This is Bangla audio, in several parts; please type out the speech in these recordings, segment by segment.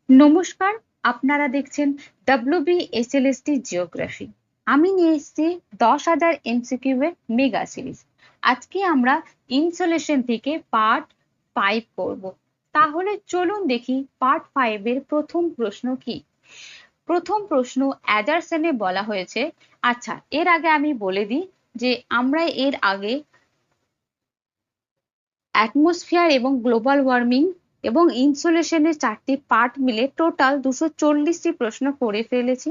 নমস্কার, আপনারা দেখছেন WBSLST জিওগ্রাফি। আমি নিয়ে এসেছি 10,000 MCQ এর মেগা সিরিজ। আজকে আমরা ইনসোলেশন থেকে পার্ট 5 করব। তাহলে চলুন দেখি পার্ট 5 এর প্রথম প্রশ্ন কি। প্রথম প্রশ্ন অ্যাডারসনে বলা হয়েছে। আচ্ছা, এর আগে আমি বলে দিই যে আমরা এর আগে অ্যাটমসফিয়ার এবং গ্লোবাল ওয়ার্মিং এবং ইনসোলেশনের 4টি পার্ট মিলে টোটাল 240টি প্রশ্ন করে ফেলেছি।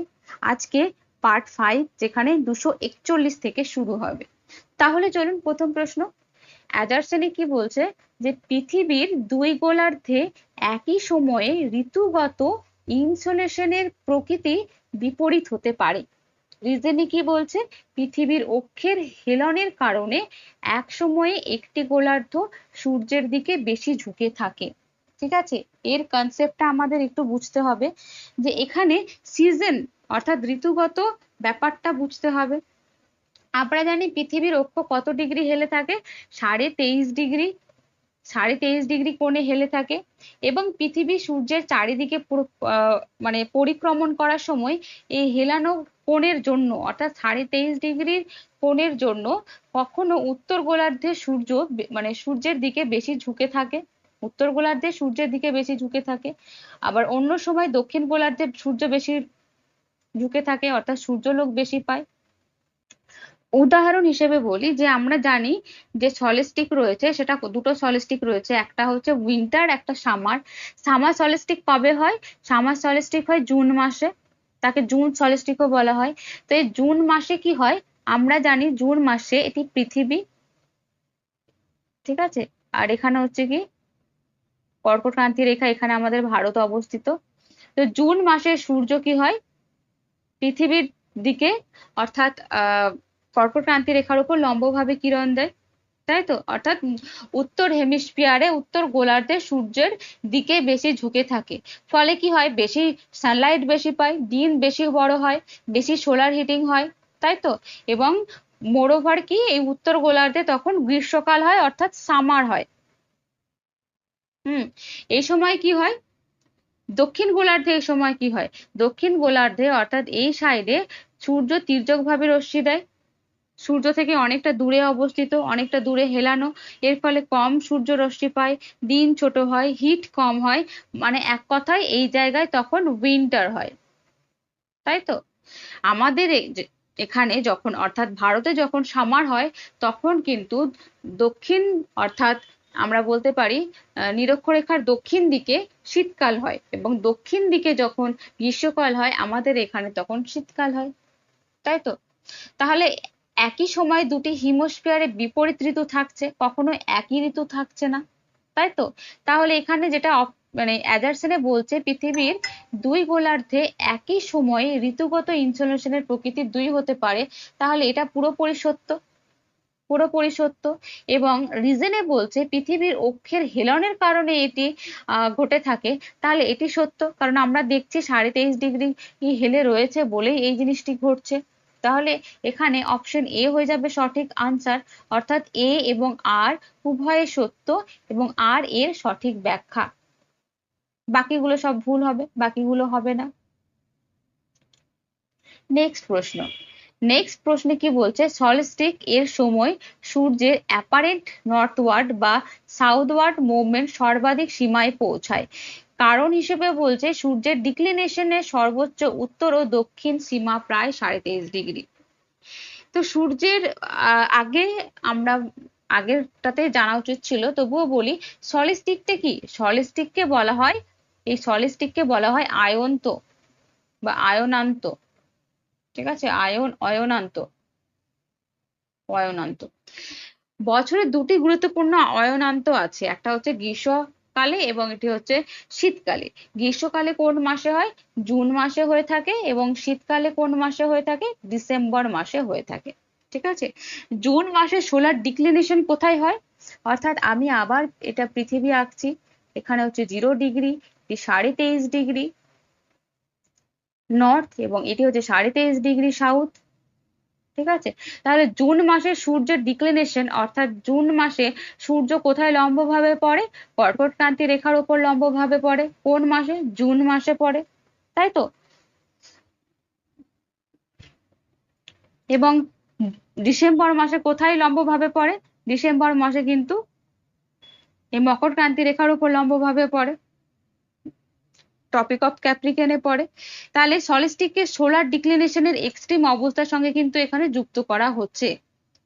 আজকে পার্ট 5 যেখানে 241 থেকে শুরু হবে। তাহলে চলুন প্রথম প্রশ্ন। অ্যাডারসনে কি বলছে যে পৃথিবীর দুই গোলার্ধে একই সময়ে ঋতুগত ইনসোলেশনের প্রকৃতি বিপরীত হতে পারে। রিজনে কি বলছে, পৃথিবীর অক্ষের হেলনের কারণে এক সময়ে একটি গোলার্ধ সূর্যের দিকে বেশি ঝুঁকে থাকে। ঠিক আছে, এর কনসেপ্টটা আমাদের একটু বুঝতে হবে যে এখানে সিজন অর্থাৎ ঋতুগত ব্যাপারটা বুঝতে হবে। আমরা জানি পৃথিবীর অক্ষ কত ডিগ্রি হেলে থাকে, 23.5 ডিগ্রি, 23.5 ডিগ্রি কোণে হেলে থাকে এবং পৃথিবী সূর্যের চারিদিকে মানে পরিক্রমণ করার সময় এই হেলানো কোণের জন্য অর্থাৎ 23.5 ডিগ্রির কোণের জন্য কখনো উত্তর গোলার্ধে সূর্য মানে সূর্যের দিকে বেশি ঝুঁকে থাকে, উত্তর গোলার্ধে সূর্যের দিকে বেশি ঝুঁকে থাকে। আবার অন্য সময় দক্ষিণ গোলার্ধে সূর্য বেশি ঝুঁকে থাকে অর্থাৎ সূর্যালোক বেশি পায়। উদাহরণ হিসেবে বলি যে আমরা জানি যে সলিস্টিক রয়েছে, সেটা দুটো সলিস্টিক রয়েছে, একটা হচ্ছে উইন্টার, একটা সামার। সামার সলিস্টিক কবে হয়? সামার সলিস্টিক হয় জুন মাসে, তাকে জুন সলিস্টিকও বলা হয়। তো এই জুন মাসে কি হয়, আমরা জানি জুন মাসে এটি পৃথিবী, ঠিক আছে, আর এখানে হচ্ছে কি কর্কট ক্রান্তি রেখা, এখানে আমাদের ভারত অবস্থিত। তো জুন মাসে সূর্য কি হয়, পৃথিবীর দিকে অর্থাৎ কর্কট ক্রান্তি রেখার উপর লম্বভাবে কিরণ দেয়, তাই তো, অর্থাৎ উত্তর হেমিস্ফিয়ারে উত্তর গোলার্ধে সূর্যের দিকে বেশি ঝুঁকে থাকে। ফলে কি হয়, বেশি সানলাইট বেশি পায়, দিন বেশি বড় হয়, বেশি সোলার হিটিং হয়, তাই তো। এবং মোরওভার কি, এই উত্তর গোলার্ধে তখন গ্রীষ্মকাল হয় অর্থাৎ সামার হয়। এই সময় কি হয়, দক্ষিণ গোলার্ধে এই সময় কি হয়, দক্ষিণ গোলার্ধে অর্থাৎ এই সাইডে সূর্য তির্যকভাবে রশ্মি দেয়, সূর্য থেকে অনেকটা দূরে অবস্থিত, অনেকটা দূরে হেলানো, এর ফলে কম সূর্য রশ্মি পায়, দিন ছোট হয়, হিট কম হয়, মানে এক কথায় এই জায়গায় তখন উইন্টার হয়, তাই তো। আমাদের এখানে যখন অর্থাৎ ভারতে যখন সামার হয় তখন কিন্তু দক্ষিণ অর্থাৎ আমরা বলতে পারি নিরক্ষরেখার দক্ষিণ দিকে শীতকাল হয় এবং দক্ষিণ দিকে যখন গ্রীষ্মকাল হয় আমাদের এখানে তখন শীতকাল হয়, তাই তো। তাহলে একই সময় দুটি হিমোস্ফিয়ারে বিপরীত ঋতু থাকছে, কখনো একই ঋতু থাকছে না, তাই তো। তাহলে এখানে যেটা মানে অ্যাডারসনে বলছে পৃথিবীর দুই গোলার্ধে একই সময়ে ঋতুগত ইনসোলেশনের প্রকৃতি দুই হতে পারে, তাহলে এটা পুরোপুরি সত্য, পুরোপুরি সত্য। এবং রিজনে বলছে পৃথিবীর অক্ষের হেলনের কারণে এটি ঘটে থাকে, তাহলে এটি সত্য, কারণ আমরা দেখছি 23.5 ডিগ্রি হেলে রয়েছে বলেই এই জিনিসটি ঘটছে। তাহলে এখানে অপশন এ হয়ে যাবে সঠিক আনসার, অর্থাৎ এ এবং আর উভয়ে সত্য এবং আর এর সঠিক ব্যাখ্যা। বাকিগুলো সব ভুল হবে, বাকিগুলো হবে না। নেক্সট প্রশ্ন, নেক্সট প্রশ্নে কি বলছে, সলিস্টিক এর সময় সূর্যের অ্যাপারেন্ট নর্থওয়ার্ড বা সাউথওয়ার্ড মুভমেন্ট সর্বাধিক সীমায় পৌঁছায়। কারণ হিসেবে বলছে সূর্যের ডিক্লিনেশনের সর্বোচ্চ উত্তর ও দক্ষিণ সীমা প্রায় 23.5 ডিগ্রি। তো সূর্যের আগে আমরা আগেরটাতে জানা উচিত ছিল, তবুও বলি সলিস্টিকটা কি, সলিস্টিককে বলা হয়, এই সলিস্টিককে বলা হয় আয়ন্ত বা আয়নান্ত, ঠিক আছে, অয়নান্ত, অয়নান্ত। বছরে দুটি গুরুত্বপূর্ণ অয়নান্ত আছে, একটা হচ্ছে গ্রীষ্মকালে এবং এটি হচ্ছে শীতকালে। গ্রীষ্মকালে কোন মাসে হয়, জুন মাসে হয়ে থাকে, এবং শীতকালে কোন মাসে হয়ে থাকে, ডিসেম্বর মাসে হয়ে থাকে, ঠিক আছে। জুন মাসে সোলার ডিক্লিনেশন কোথায় হয়, অর্থাৎ আমি আবার এটা পৃথিবী আঁকছি, এখানে হচ্ছে 0 ডিগ্রি, 23.5 ডিগ্রি নর্থ এবং এটি হচ্ছে 23.5 ডিগ্রি সাউথ, ঠিক আছে, তাহলে জুন মাসে সূর্যের ডিক্লিনেশন, অর্থাৎ জুন মাসে সূর্য কোথায় লম্বভাবে পড়ে? কর্কট ক্রান্তি রেখার উপর লম্বভাবে পড়ে। কোন মাসে? জুন মাসে পড়ে, তাই তো। এবং ডিসেম্বর মাসে কোথায় লম্বভাবে পড়ে? ডিসেম্বর মাসে কিন্তু এই মকর ক্রান্তি রেখার উপর লম্বভাবে পড়ে, টপিক অফ ক্যাপ্রিকনে পড়ে। তাহলে সলিস্টিককে সোলার ডিক্লিনেশনের এক্সট্রিম অবস্থার সঙ্গে কিন্তু এখানে যুক্ত করা হচ্ছে।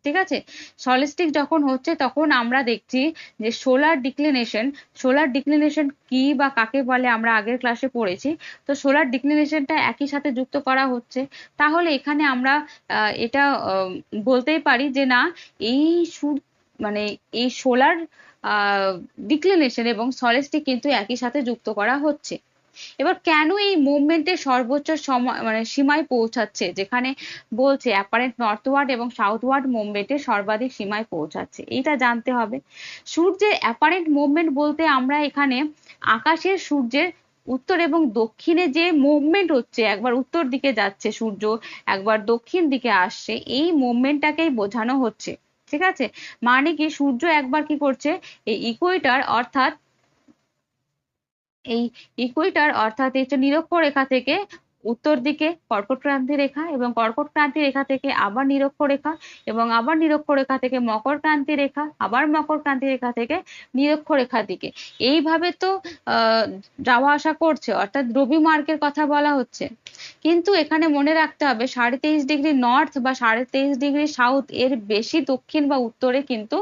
ঠিক আছে, সলিস্টিক যখন হচ্ছে তখন আমরা দেখছি যে সোলার ডিক্লিনেশন কি বা কাকে বলে আমরা আগের ক্লাসে পড়েছি। তো সোলার ডিক্লিনেশনটা একই সাথে যুক্ত করা হচ্ছে। তাহলে এখানে আমরা এটা বলতেই পারি যে না, এই মানে এই সোলার ডিক্লিনেশন এবং সলিস্টিক কিন্তু একই সাথে যুক্ত করা হচ্ছে। এবার কেন এই মুভমেন্টের সর্বোচ্চ মানে সীমায় পৌঁছাচ্ছে, যেখানে বলছে অ্যাপারেন্ট নর্থওয়ার্ড এবং সাউথওয়ার্ড মুভমেন্টের সর্বাধিক সীমায় পৌঁছাচ্ছে, এটা জানতে হবে। সূর্যের অ্যাপারেন্ট মুভমেন্ট বলতে আমরা এখানে আকাশের সূর্যের উত্তর এবং দক্ষিণে যে মুভমেন্ট হচ্ছে, একবার উত্তর দিকে যাচ্ছে সূর্য, একবার দক্ষিণ দিকে আসছে, এই মুভমেন্টটাকেই বোঝানো হচ্ছে। ঠিক আছে, মানে কি সূর্য একবার কি করছে, এই ইকুয়েটর অর্থাৎ এই ইকুয়েটর অর্থাৎ এই যে নিরক্ষরেখা থেকে উত্তর দিকে কর্কট ক্রান্তি রেখা, এবং কর্কট ক্রান্তি রেখা থেকে আবার নিরক্ষরেখা, এবং আবার নিরক্ষরেখা থেকে মকর ক্রান্তি রেখা, আবার মকর ক্রান্তি রেখা থেকে নিরক্ষরেখার দিকে এইভাবে তো যাওয়া আসা করছে, অর্থাৎ রবি মার্গের কথা বলা হচ্ছে। কিন্তু এখানে মনে রাখতে হবে 23.5 ডিগ্রি নর্থ বা 23.5 ডিগ্রি সাউথ এর বেশি দক্ষিণ বা উত্তরে কিন্তু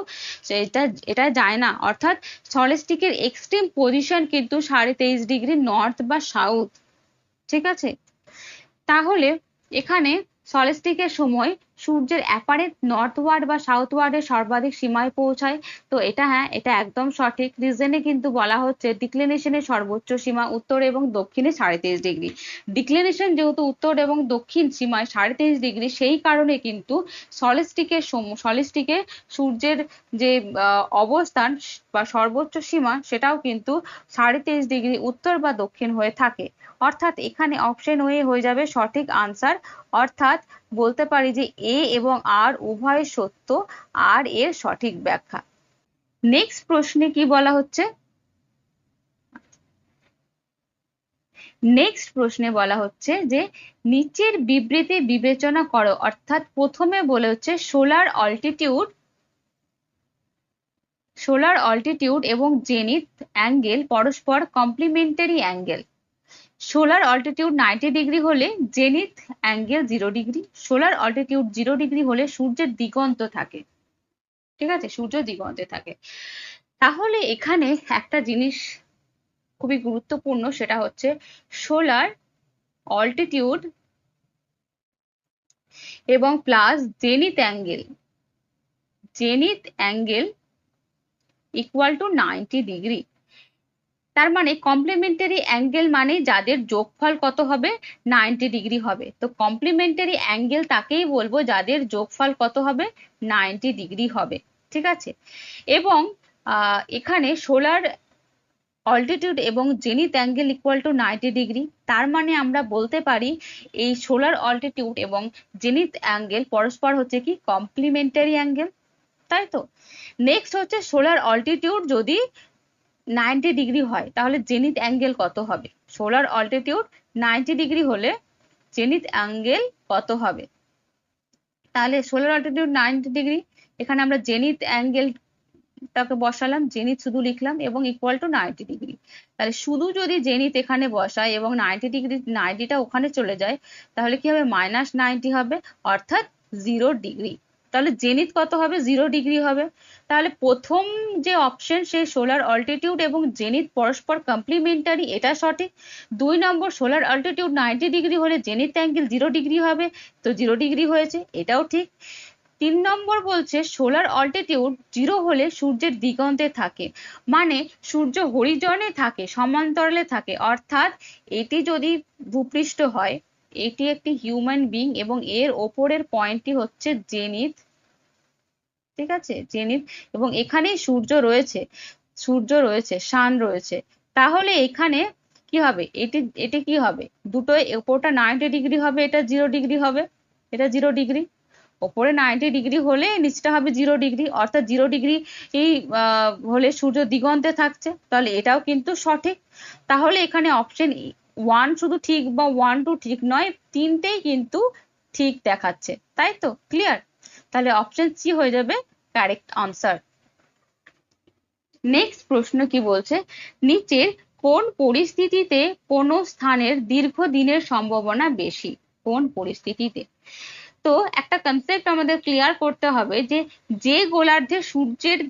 এটা যায় না, অর্থাৎ সলিস্টিকের এক্সট্রিম পজিশন কিন্তু 23.5 ডিগ্রি নর্থ বা সাউথ। ঠিক আছে, তাহলে এখানে সলিস্টিকের সময় সূর্যের অ্যাপারেন্ট নর্থওয়ার্ড বা সাউথওয়ার্ডের সর্বাধিক সীমায় পৌঁছায়। তো এটা হ্যাঁ, এটা একদম সঠিক। রিজনে কিন্তু বলা হচ্ছে ডিক্লিনেশনের সর্বোচ্চ সীমা উত্তর এবং দক্ষিণে 23.5 ডিগ্রি। ডিক্লিনেশন যেহেতু উত্তর এবং দক্ষিণ সীমায় 23.5 ডিগ্রি, সেই কারণে কিন্তু সলিস্টিকে সূর্যের যে অবস্থান বা সর্বোচ্চ সীমা সেটাও কিন্তু 23.5 ডিগ্রি উত্তর বা দক্ষিণ হয়ে থাকে। অর্থাৎ এখানে অপশন ওয়ে হয়ে যাবে সঠিক আনসার। অর্থাৎ বলতে পারি যে এ এবং আর উভয় সত্য, আর এর সঠিক ব্যাখ্যা। নেক্সট প্রশ্নে কি বলা হচ্ছে? নেক্সট প্রশ্নে বলা হচ্ছে যে নিচের বিবৃতি বিবেচনা করো, অর্থাৎ প্রথমে বলে হচ্ছে সোলার অল্টিটিউড এবং জেনিথ অ্যাঙ্গেল পরস্পর complementary angle. Solar altitude 90 degree হলে zenith angle 0 degree. Solar altitude 0 degree হলে সূর্যের দিগন্ত থাকে। ঠিক আছে, সূর্য দিগন্তে থাকে। তাহলে এখানে একটা জিনিস খুবই গুরুত্বপূর্ণ, সেটা হচ্ছে সোলার অল্টিটিউড এবং plus zenith angle equal to 90 degree. তার মানে কমপ্লিমেন্টারি অ্যাঙ্গেল মানে যাদের যোগফল কত হবে? 90 ডিগ্রি হবে। তো কমপ্লিমেন্টারি অ্যাঙ্গেল তাকেই বলবো যাদের যোগফল কত হবে? 90 ডিগ্রি হবে। ঠিক আছে, এবং এখানে সোলার অল্টিটিউড এবং zenith angle equal to 90 degree. তার মানে আমরা বলতে পারি এই সোলার অল্টিটিউড এবং জেনিথ অ্যাঙ্গেল পরস্পর হচ্ছে কি কমপ্লিমেন্টারি অ্যাঙ্গেল, তাই তো। নেক্সট হচ্ছে সোলার অল্টিটিউড যদি 90 ডিগ্রি হয় তাহলে জেনিথ অ্যাঙ্গেল কত হবে? সোলার অল্টিটিউড 90 ডিগ্রি হলে জেনিথ অ্যাঙ্গেল কত হবে? তাহলে সোলার অল্টিটিউড 90 ডিগ্রি, এখানে আমরা জেনিথ অ্যাঙ্গেলটাকে বসালাম, জেনিথ শুধু লিখলাম এবং ইকুয়াল টু 90 ডিগ্রি। তাহলে শুধু যদি জেনিথ এখানে বসাই এবং 90 ডিগ্রি 90টা ওখানে চলে যায়, তাহলে কি হবে? -90 হবে, অর্থাৎ 0 ডিগ্রি। তাহলে জেনিথ কত হবে? 0 ডিগ্রি হবে। তাহলে প্রথম যে অপশন সেই সোলার অল্টিটিউড এবং জেনিথ পরস্পর কমপ্লিমেন্টারি, এটা সঠিক। 2 নম্বর সোলার অল্টিটিউড 90 ডিগ্রি হলে জেনিথ অ্যাঙ্গেল 0 ডিগ্রি হবে, তো 0 ডিগ্রি হয়েছে, এটাও ঠিক। 3 নম্বর বলছে সোলার অল্টিটিউড 0 হলে সূর্যের দিগন্তে থাকে, মানে সূর্য হরিজনে থাকে, সমান্তরালে থাকে, অর্থাৎ এটি যদি ভূপৃষ্ঠ হয়, এটি একটি হিউম্যান বিং এবং এর ওপরের পয়েন্টটি হচ্ছে জেনিথ। ঠিক আছে, জেনিথ, এবং এখানেই সূর্য রয়েছে, সান রয়েছে। তাহলে এখানে কি হবে? এটি কি হবে? দুটোই ওপরটা 90 ডিগ্রি হবে, এটা 0 ডিগ্রি হবে, এটা 0 ডিগ্রি। ওপরে 90 ডিগ্রি হলে নিচটা হবে 0 ডিগ্রি, অর্থাৎ 0 ডিগ্রি এই হলে সূর্য দিগন্তে থাকছে, তাহলে এটাও কিন্তু সঠিক। তাহলে এখানে অপশন 1 শুধু ঠিক বা 1 2 ঠিক নয়, তিনটেই কিন্তু ঠিক দেখাচ্ছে, তাই তো? ক্লিয়ার? তাহলে অপশন সি হয়ে যাবে কারেক্ট আনসার। নেক্সট প্রশ্ন কি বলছে, নিচের কোন পরিস্থিতিতে কোন স্থানের দীর্ঘদিনের সম্ভাবনা বেশি? কোন পরিস্থিতিতে? তো একটা কনসেপ্ট আমাদের ক্লিয়ার করতে হবে যে গোলার্ধে সূর্যের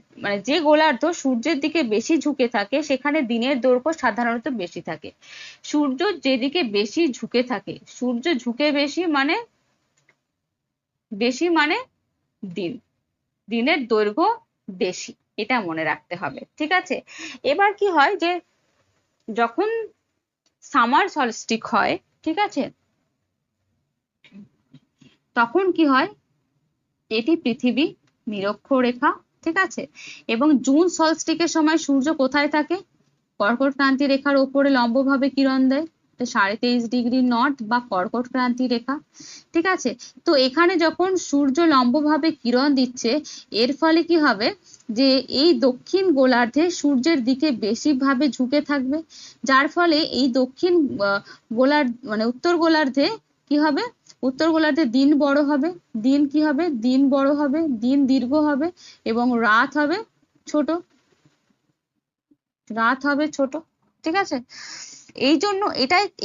যে গোলার্ধ সূর্যের দিকে বেশি ঝুঁকে থাকে সেখানে দিনের দৈর্ঘ্য সাধারণত বেশি থাকে। সূর্য যেদিকে বেশি ঝুঁকে থাকে, সূর্য ঝুঁকে বেশি মানে দিন, দিনের দৈর্ঘ্য বেশি, এটা মনে রাখতে হবে, ঠিক আছে? এবার কি হয় যে যখন সামার সলস্টিক হয়, ঠিক আছে, তখন কি হয়, এটি পৃথিবী নিরক্ষরেখা, ঠিক আছে, এবং জুন সলস্টিকের সময় সূর্য কোথায় থাকে? কর্কট ক্রান্তি রেখার ওপরে লম্বভাবে কিরণ দেয়, 23.5 ডিগ্রি নর্থ বা কর্কট ক্রান্তি রেখা, ঠিক আছে। তো এখানে যখন সূর্য লম্বভাবে কিরণ দিচ্ছে, এর ফলে কি হবে যে এই দক্ষিণ গোলার্ধে সূর্যের দিকে বেশি ভাবে ঝুঁকে থাকবে, যার ফলে এই দক্ষিণ গোলার্ধ উত্তর গোলার্ধে কি হবে, উত্তর গোলার্ধে দিন বড় হবে, দিন কি হবে, দিন বড় হবে, দিন দীর্ঘ হবে এবং রাত হবে ছোট, ঠিক আছে। এই জন্য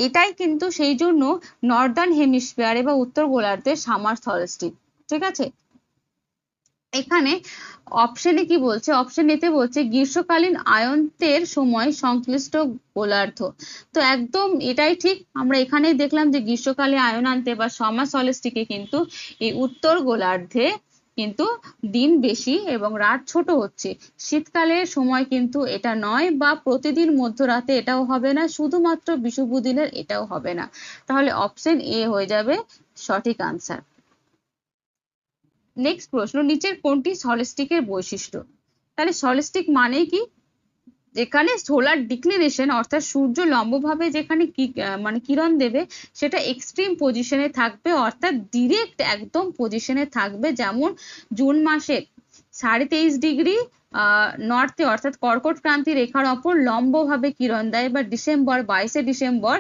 এটাই কিন্তু সেই জন্য নর্দার্ন হেমিস্ফিয়ারে বা উত্তর গোলার্ধে সামার সলস্টিক, ঠিক আছে। এখানে অপশনে কি বলছে, অপশন এতে বলছে গ্রীষ্মকালীন আয়ন্তের সময় সংশ্লিষ্ট গোলার্ধ। তো একদম এটাই ঠিক, আমরা এখানেই দেখলাম যে গ্রীষ্মকালে আয়নান্তে বা সামার সলস্টিকে কিন্তু এই উত্তর গোলার্ধে কিন্তু দিন বেশি এবং রাত ছোট হচ্ছে। শীতকালের সময় কিন্তু এটা নয়, বা প্রতিদিন মধ্যরাতে এটাও হবে না, শুধুমাত্র বিষুব দিনের এটাও হবে না। তাহলে অপশন এ হয়ে যাবে সঠিক আনসার। নেক্সট প্রশ্ন, নিচের কোনটি সলস্টিকের বৈশিষ্ট্য? তাহলে সলস্টিক মানে কি, যেখানে সোলার ডিক্লিনেশন অর্থাৎ সূর্য লম্বভাবে যেখানে কিরণ দেবে সেটা এক্সট্রিম পজিশনে থাকবে, অর্থাৎ ডিরেক্ট একদম পজিশনে থাকবে। যেমন জুন মাসে 23.5 ডিগ্রি নর্থে অর্থাৎ কর্কট ক্রান্তি রেখার ওপর লম্বভাবে কিরণ দেয়, বা ডিসেম্বর 22শে ডিসেম্বর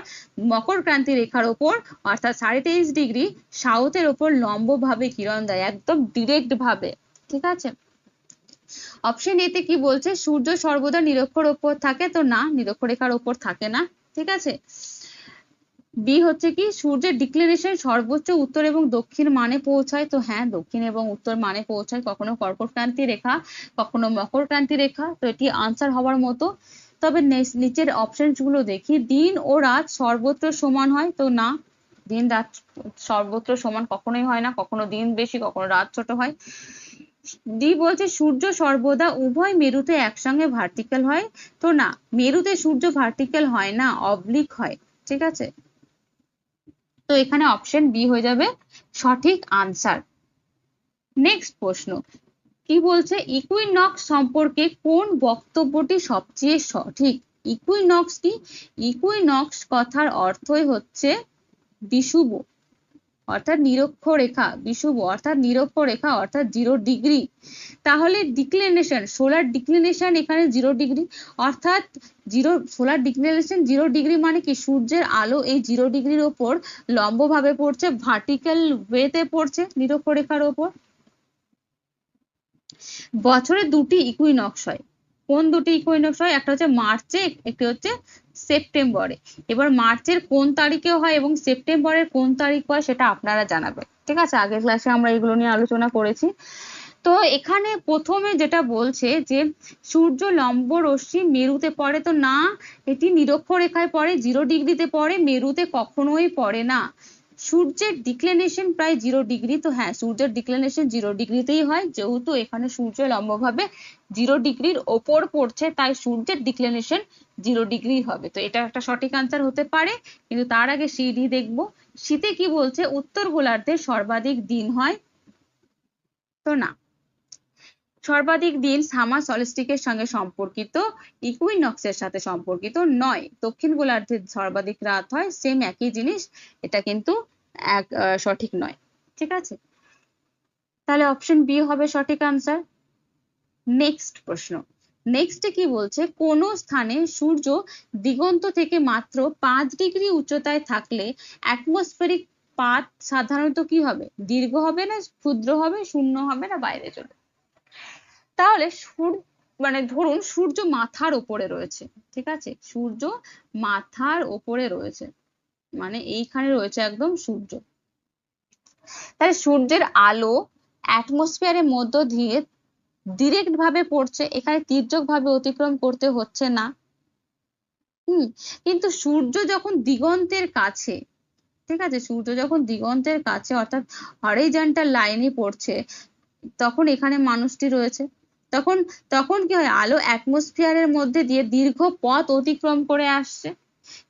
মকর ক্রান্তি রেখার ওপর অর্থাৎ 23.5 ডিগ্রি সাউথের ওপর লম্বভাবে কিরণ দেয়, একদম ডিরেক্ট ভাবে, ঠিক আছে। অপশন এতে কি বলছে, সূর্য সর্বদা নিরক্ষর ওপর থাকে, তো না, নিরক্ষরেখার ওপর থাকে না, ঠিক আছে। বি হচ্ছে কি, সূর্যের ডিক্লিনেশন সর্বোচ্চ উত্তর এবং দক্ষিণ মানে পৌঁছায়, তো হ্যাঁ, দক্ষিণ এবং উত্তর মানে পৌঁছায়, কখনো কর্কট ক্রান্তি রেখা কখনো মকর ক্রান্তি রেখা, তো এটি আনসার হওয়ার মতো। তবে নিচের অপশন গুলো দেখি, দিন ও রাত সর্বত্র সমান হয়, তো না, দিন রাত সর্বত্র সমান কখনোই হয় না, কখনো দিন বেশি কখনো রাত ছোট হয়। ডি বলছে সূর্য সর্বদা উভয় মেরুতে একসঙ্গে ভার্টিক্যাল হয়, তো না, মেরুতে সূর্য ভার্টিক্যাল হয় না, অবলিক হয়, ঠিক আছে। তো এখানে অপশন বি হয়ে যাবে সঠিক আনসার। নেক্সট প্রশ্ন কি বলছে, ইকুইনক্স সম্পর্কে কোন বক্তব্যটি সবচেয়ে সঠিক? ইকুইনক্স কি, ইকুইনক্স কথার অর্থই হচ্ছে বিষুব অর্থাৎ নিরক্ষরেখা, বিষুব অর্থাৎ নিরক্ষরেখা অর্থাৎ 0 ডিগ্রি। তাহলে ডিক্লিনেশন, সোলার ডিক্লিনেশন এখানে 0 ডিগ্রি, অর্থাৎ সোলার ডিক্লিনেশন 0 ডিগ্রি মানে কি, সূর্যের আলো এই 0 ডিগ্রির ওপর লম্বভাবে পড়ছে, ভার্টিক্যাল ওয়েতে পড়ছে নিরক্ষরেখার ওপর। বছরে দুটি ইকুইনক্স হয়, কোন দুটি ইকুইনক্স হয়, একটা হচ্ছে মার্চে, একটি হচ্ছে সেপ্টেম্বরে। এবার মার্চের কোন তারিখে হয় এবং সেপ্টেম্বরের কোন তারিখ হয় সেটা আপনারা জানাবেন, ঠিক আছে। আগের ক্লাসে আমরা এগুলো নিয়ে আলোচনা করেছি। তো এখানে প্রথমে যেটা বলছে যে সূর্য লম্ব রশ্মি মেরুতে পড়ে, তো না, এটি নিরক্ষরেখায় পড়ে, 0 ডিগ্রিতে পড়ে, মেরুতে কখনোই পড়ে না। সূর্যের ডিক্লিনেশন প্রায় 0 ডিগ্রি, তো হ্যাঁ, সূর্যের ডিক্লিনেশন 0 ডিগ্রিতেই হয়, যেহেতু এখানে সূর্য লম্বভাবে 0 ডিগ্রির ওপর পড়ছে, তাই সূর্যের ডিক্লিনেশন 0 ডিগ্রি হবে। তো এটা একটা সঠিক আনসার হতে পারে, কিন্তু তার আগে সিডি দেখবো। শীতে কি বলছে, উত্তর গোলার্ধে সর্বাধিক দিন হয়, তো না, সর্বাধিক দিন সামার সলস্টিকের সঙ্গে সম্পর্কিত, ইকুইনক্সের সাথে সম্পর্কিত নয়। দক্ষিণ গোলার্ধে সর্বাধিক রাত হয়, সেম একই জিনিস, এটা কিন্তু সঠিক নয়, ঠিক আছে। তাহলে অপশন বি হবে সঠিক আনসার। নেক্সট প্রশ্ন, নেক্সটে কি বলছে, কোন স্থানে সূর্য দিগন্ত থেকে মাত্র 5 ডিগ্রি উচ্চতায় থাকলে অ্যাটমসফেরিক পাত সাধারণত কি হবে, দীর্ঘ হবে না ক্ষুদ্র হবে, শূন্য হবে না বাইরে চলে? তাহলে মানে ধরুন সূর্য মাথার ওপরে রয়েছে, ঠিক আছে, সূর্য মাথার ওপরে রয়েছে, মানে এইখানে রয়েছে একদম সূর্য। তাহলে সূর্যের আলো অ্যাটমসফিয়ারের মধ্য দিয়ে ডিরেক্ট ভাবে পড়ছে, এখানে তির্যক ভাবে অতিক্রম করতে হচ্ছে না। কিন্তু সূর্য যখন দিগন্তের কাছে, ঠিক আছে, সূর্য যখন দিগন্তের কাছে অর্থাৎ হরিজন্টাল লাইনে পড়ছে, তখন এখানে মানুষটি রয়েছে, তখন তখন কি হয়, আলো অ্যাটমসফিয়ারের মধ্যে দিয়ে দীর্ঘ পথ অতিক্রম করে আসছে,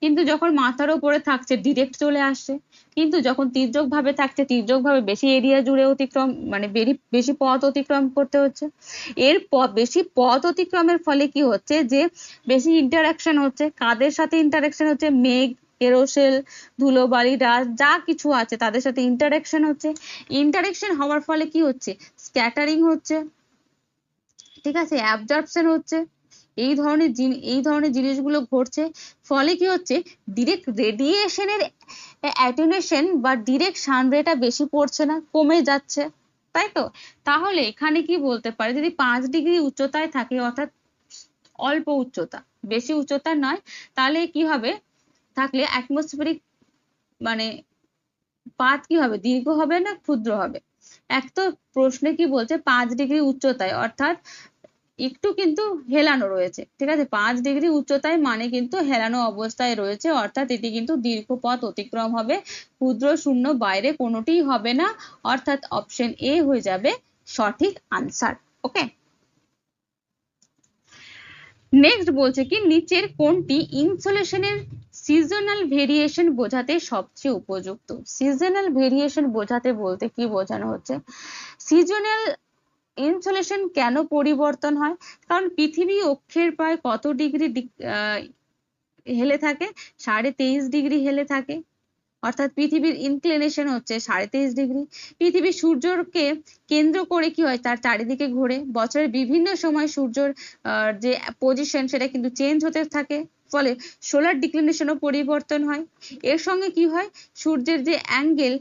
কিন্তু যখন মাথার উপরে থাকছে ডিরেক্ট চলে আসছে, কিন্তু যখন তির্যক ভাবে থাকছে তির্যক ভাবে বেশি এরিয়া জুড়ে অতিক্রম, মানে বেশি পথ অতিক্রম করতে হচ্ছে। এর বেশি পথ অতিক্রমের ফলে কি হচ্ছে, যে বেশি ইন্টারাকশন হচ্ছে, কাদের সাথে ইন্টারাকশন হচ্ছে, মেঘ, এরোসেল, ধুলোবালি, ডাস্ট যা কিছু আছে তাদের সাথে ইন্টারাকশন হচ্ছে। ইন্টারাকশন হওয়ার ফলে কি হচ্ছে, স্ক্যাটারিং হচ্ছে, ঠিক আছে, অ্যাবজর্পশন হচ্ছে, এই ধরনের জিনিসগুলো ঘটছে। ফলে কি হচ্ছে, ডিরেক্ট রেডিয়েশনের অ্যাটেনুয়েশন বা ডিরেক্ট সান রেটা বেশি পড়ছে না, কমে যাচ্ছে, তাই তো? তাহলে এখানে কি বলতে পারে, যদি 5 ডিগ্রি উচ্চতায় থাকে অর্থাৎ অল্প উচ্চতা, বেশি উচ্চতা নয়, তাহলে কি হবে, থাকলে অ্যাটমসফেরিক মানে পাত কি হবে, দীর্ঘ হবে না ক্ষুদ্র হবে? এক তো প্রশ্নে কি বলছে 5 ডিগ্রি উচ্চতায়, অর্থাৎ একটু কিন্তু হেলানো রয়েছে, ঠিক আছে, 5 ডিগ্রি উচ্চতায় মানে কিন্তু হেলানো অবস্থায় রয়েছে, অর্থাৎ এটি কিন্তু দীর্ঘ পথ অতিক্রম হবে, ক্ষুদ্র শূন্য বাইরে কোনোটিই হবে না, অর্থাৎ অপশন এ হয়ে যাবে সঠিক আনসার। ওকে, নেক্সট বলছে কি, নিচের কোনটি ইনসোলেশনের সিজনাল ভেরিয়েশন বোঝাতে সবচেয়ে উপযুক্ত? সিজনাল ভেরিয়েশন বোঝাতে বলতে কি বোঝানো হচ্ছে, সিজনাল ইনসোলেশন কেন পরিবর্তন হয়, কারণ পৃথিবী অক্ষের প্রায় কত ডিগ্রি হেলে থাকে, 23.5 ডিগ্রি হেলে থাকে, অর্থাৎ পৃথিবীর ইনক্লিনেশন হচ্ছে 23.5 ডিগ্রি। পৃথিবী সূর্যকে কেন্দ্র করে কি হয়, তার চারিদিকে ঘোরে, বছরের বিভিন্ন সময় সূর্যের যে পজিশন সেটা কিন্তু চেঞ্জ হতে থাকে, ফলে সোলার ডিক্লিনেশনও পরিবর্তন হয়। এর সঙ্গে কি হয়, সূর্যের যে অ্যাঙ্গেল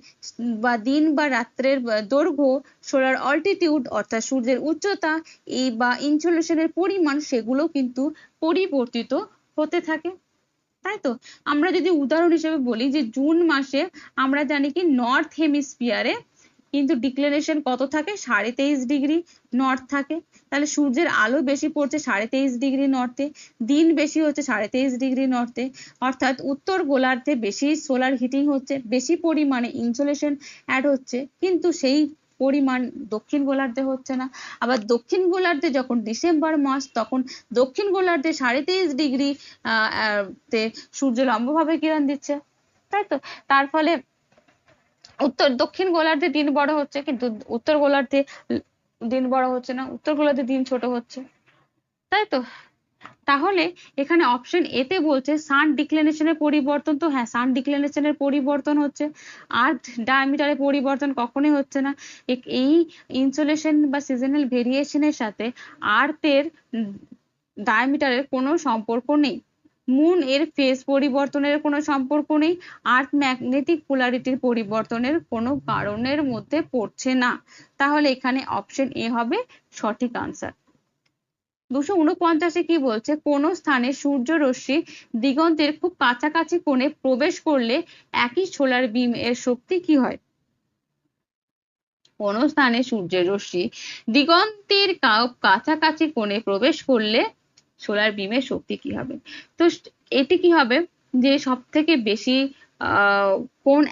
বা দিন বা রাত্রের দৈর্ঘ্য, সোলার অল্টিটিউড অর্থাৎ সূর্যের উচ্চতা, এই বা ইনসোলেশনের পরিমাণ, সেগুলো কিন্তু পরিবর্তিত হতে থাকে, তাই তো? আমরা যদি উদাহরণ হিসেবে বলি যে জুন মাসে আমরা জানি কি নর্থ হেমিস্ফিয়ারে কিন্তু ডিক্লিনেশন কত থাকে, 23.5 ডিগ্রি নর্থ থাকে, তাহলে সূর্যের আলো বেশি পড়ছে 23.5 ডিগ্রি নর্থে, দিন বেশি হচ্ছে 23.5 ডিগ্রি নর্থে, অর্থাৎ উত্তর গোলার্ধে বেশি সোলার হিটিং হচ্ছে, বেশি পরিমাণে ইনসোলেশন অ্যাড হচ্ছে, কিন্তু সেই পরিমাণ দক্ষিণ গোলার্ধে হচ্ছে না। আবার দক্ষিণ গোলার্ধে যখন ডিসেম্বর মাস, তখন দক্ষিণ গোলার্ধে 23.5 ডিগ্রি তে সূর্য লম্বভাবে কিরণ দিচ্ছে, তাই তো? তার ফলে দক্ষিণ গোলার্ধে দিন বড় হচ্ছে, কিন্তু উত্তর গোলার্ধে দিন বড় হচ্ছে না, উত্তর গোলার্ধে দিন ছোট হচ্ছে, তাই তো? তাহলে এখানে অপশন এ তে বলছে সান ডিক্লিনেশনের পরিবর্তন, তো হ্যাঁ, সান ডিক্লিনেশনের পরিবর্তন হচ্ছে, আর্থ ডায়ামিটারে পরিবর্তন কখনোই হচ্ছে না। এই ইনসোলেশন বা সিজনাল ভেরিয়েশনের সাথে আর্থের ডায়ামিটারের কোনো সম্পর্ক নেই, মুন এর ফেজ পরিবর্তনের কোনো সম্পর্ক নেই, আর্থ ম্যাগনেটিক পোলারিটির পরিবর্তনের কোনো কারণের মধ্যে পড়ছে না, তাহলে এখানে অপশন এ হবে সঠিক আনসার। 249 কি বলছে, কোন স্থানে সূর্য রশ্মি দিগন্তের খুব কাছাকাছি কোণে প্রবেশ করলে একই সোলার বিম এর শক্তি কি হয়? কোন স্থানে সূর্যের রশ্মি দিগন্তের কাছাকাছি কোণে প্রবেশ করলে সোলার বিমের শক্তি কি হবে? তো এটি কি হবে, যে সব থেকে বেশি কোন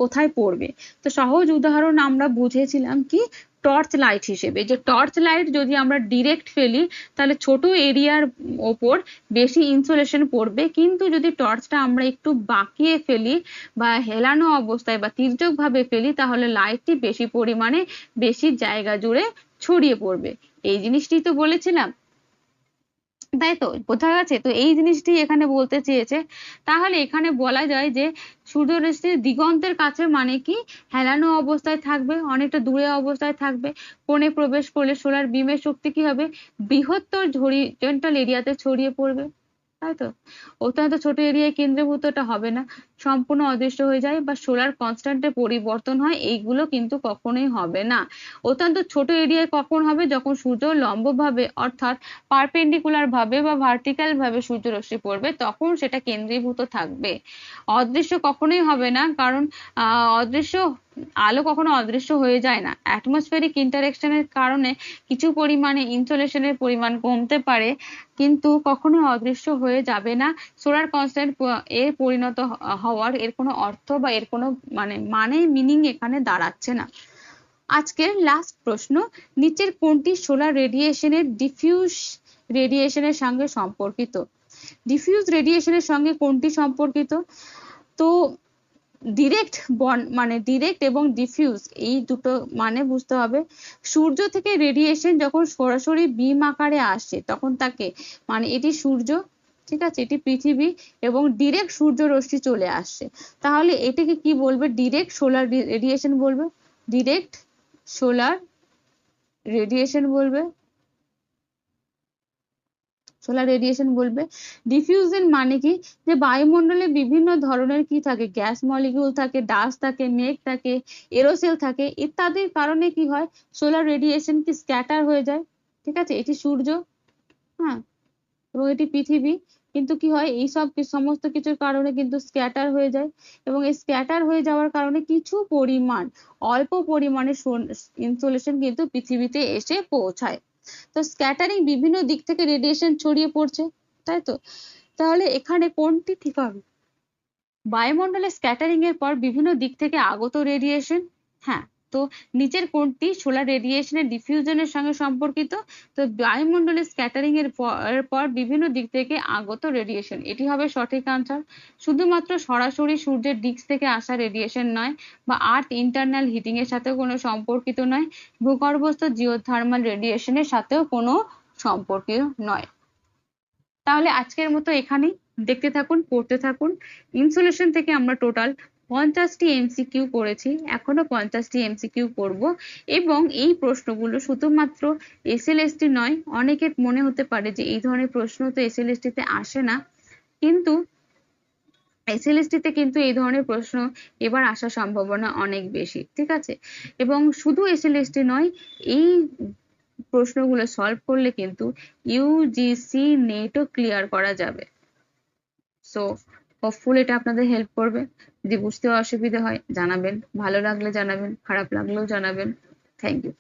কোথায় পড়বে? তো সহজ উদাহরণ আমরা বুঝেছিলাম কি, টর্চ লাইট হিসেবে, যে টর্চ লাইট যদি আমরা ডিরেক্ট ফেলি তাহলে ছোট এরিয়ার ওপর বেশি ইনসোলেশন পড়বে, কিন্তু যদি টর্চটা আমরা একটু বাঁকিয়ে ফেলি বা হেলানো অবস্থায় বা তির্যক ভাবে ফেলি, তাহলে লাইটটি বেশি পরিমাণে বেশি জায়গা জুড়ে ছড়িয়ে পড়বে। এই জিনিসটি তো বলেছিলাম। তাই তো, বোঝা গেছে? তো এই জিনিসটি এখানে বলতে চেয়েছে। তাহলে এখানে বলা যায় যে সূর্যরশ্মি দিগন্তের কাছে মানে কি? হেলানো অবস্থায় থাকবে, অনেকটা দূরে অবস্থায় থাকবে। কোণে প্রবেশ করলে সোলার বিমের শক্তি কি হবে? বৃহত্তর হরিজন্টাল এরিয়াতে ছড়িয়ে পড়বে। তাই তো? অত্যন্ত ছোট এরিয়ায় কেন্দ্রীভূত এটা হবে না। সম্পূর্ণ অদৃশ্য হয়ে যায় বা সোলার কনস্ট্যান্টের পরিবর্তন হয়, এইগুলো কিন্তু কখনোই হবে না। অত্যন্ত ছোট এরিয়ায় কখন হবে? যখন সূর্য লম্বভাবে অর্থাৎ পারপেন্ডিকুলার ভাবে বা ভার্টিক্যাল ভাবে সূর্যরশ্মি পড়বে, তখন সেটা কেন্দ্রীভূত থাকবে। অদৃশ্য কখনোই হবে না, কারণ অদৃশ্য আলো কখনো অদৃশ্য হয়ে যায় না। অ্যাটমসফেরিক ইন্টারেকশনের কারণে কিছু পরিমাণে ইনসোলেশনের পরিমাণ কমতে পারে, কিন্তু কখনোই অদৃশ্য হয়ে যাবে না। সোলার কনস্ট্যান্ট এর পরিণত হওয়ার এর কোনো অর্থ বা এর কোনো মিনিং এখানে দাঁড়াচ্ছে না। আজকের লাস্ট প্রশ্ন, নিচের কোনটি সোলার রেডিয়েশনের ডিফিউজ রেডিয়েশনের সঙ্গে সম্পর্কিত? ডিফিউজ রেডিয়েশনের সঙ্গে কোনটি সম্পর্কিত? তো ডিরেক্ট এবং ডিফিউজ এই দুটো মানে বুঝতে হবে। সূর্য থেকে রেডিয়েশন যখন সরাসরি বিম আকারে আসে তখন তাকে এটি সূর্য, ঠিক আছে, এটি পৃথিবী এবং ডিরেক্ট সূর্য রশ্মি চলে আসছে, তাহলে এটাকে কি বলবে? ডিরেক্ট সোলার রেডিয়েশন বলবে। ডিরেক্ট সোলার রেডিয়েশন বলবে। সোলার রেডিয়েশন বলবে। ডিফিউশন মানে কি? যে বায়ুমণ্ডলে বিভিন্ন ধরনের কি থাকে? গ্যাস মলিকিউল থাকে, ডাস্ট থাকে, মেঘ থাকে, এরোসেল থাকে, ইত্যাদির কারণে কি হয়? সোলার রেডিয়েশন কি স্ক্যাটার হয়ে যায়। ঠিক আছে, এটি সূর্য, হ্যাঁ, এবং এটি পৃথিবী। কিন্তু কি হয়? এই সব সমস্ত কিছুর কারণে কিন্তু স্ক্যাটার হয়ে যায়, এবং এই স্ক্যাটার হয়ে যাওয়ার কারণে কিছু পরিমাণ, অল্প পরিমাণে ইনসোলেশন কিন্তু পৃথিবীতে এসে পৌঁছায়। তো স্ক্যাটারিং বিভিন্ন দিক থেকে রেডিয়েশন ছড়িয়ে পড়ছে, তাই তো? তাহলে এখানে কোনটি ঠিক হবে? বায়ুমণ্ডলে স্ক্যাটারিং এর পর বিভিন্ন দিক থেকে আগত রেডিয়েশন। হ্যাঁ, তো নিচের কোনটি সোলার রেডিয়েশনের ডিফিউশনের সঙ্গে সম্পর্কিত? তো বায়ুমণ্ডলে স্ক্যাটারিং এর পর বিভিন্ন দিক থেকে আগত রেডিয়েশন, এটি হবে সঠিক আনসার। শুধুমাত্র সরাসরি সূর্যের দিক থেকে আসা রেডিয়েশন নয়, বা আর্থ ইন্টারনাল হিটিং এর সাথেও কোনো সম্পর্কিত নয়, ভূগর্ভস্থ জিওথার্মাল রেডিয়েশনের সাথেও কোনো সম্পর্কিত নয়। তাহলে আজকের মতো এখানেই। দেখতে থাকুন, পড়তে থাকুন। ইনসোলেশন থেকে আমরা টোটাল 50টি এমসিকিউ করেছি, এখনো 50টি এমসিকিউ করব, এবং এই প্রশ্নগুলো শুধুমাত্র এসএলএসটি নয়। অনেকের মনে হতে পারে যে এই ধরনের প্রশ্ন তো এসএলএসটি তে আসে না, কিন্তু এসএলএসটি তে কিন্তু এই ধরনের প্রশ্ন এবার আসার সম্ভাবনা অনেক বেশি, ঠিক আছে? এবং শুধু এসএলএসটি নয়, এই প্রশ্নগুলো সলভ করলে কিন্তু ইউজিসি নেটও ক্লিয়ার করা যাবে। সো হোপফুল এটা আপনাদের হেল্প করবে। যদি বুঝতে অসুবিধা হয় জানাবেন, ভালো লাগলে জানাবেন, খারাপ লাগলেও জানাবেন। Thank you.